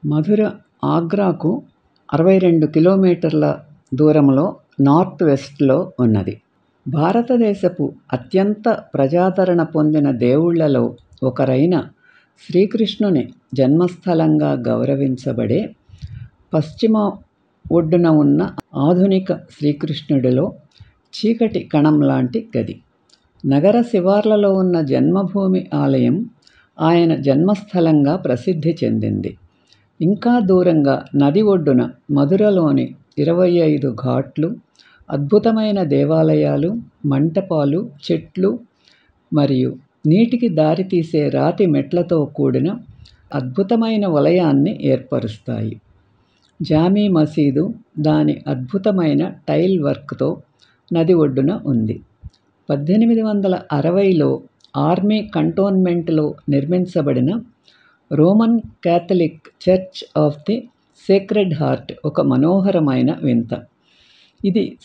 మధుర ఆగ్రాకు 62 కిలోమీటర్ల దూరంలో నార్త్ వెస్ట్లో ఉన్నది. భారతదేశపు అత్యంత ప్రజాదరణ పొందిన దేవుళ్ళలో ఒకరైన శ్రీకృష్ణుని జన్మస్థలంగా గౌరవించబడే పశ్చిమ ఒడ్డున ఉన్న ఆధునిక శ్రీకృష్ణుడిలో చీకటి కణం లాంటి గది. నగర శివార్లలో ఉన్న జన్మభూమి ఆలయం ఆయన జన్మస్థలంగా ప్రసిద్ధి చెందింది. ఇంకా దూరంగా నది ఒడ్డున మధురలోని 25 ఘాట్లు, అద్భుతమైన దేవాలయాలు, మంటపాలు, చెట్లు మరియు నీటికి దారితీసే రాతి మెట్లతో కూడిన అద్భుతమైన వలయాన్ని ఏర్పరుస్తాయి. జామీ మసీదు దాని అద్భుతమైన టైల్ వర్క్తో నది ఒడ్డున ఉంది. 1860లో ఆర్మీ కంటోన్మెంట్లో నిర్మించబడిన Roman Catholic church of the sacred heart ఒక మనోహరమైన వింత. ఇది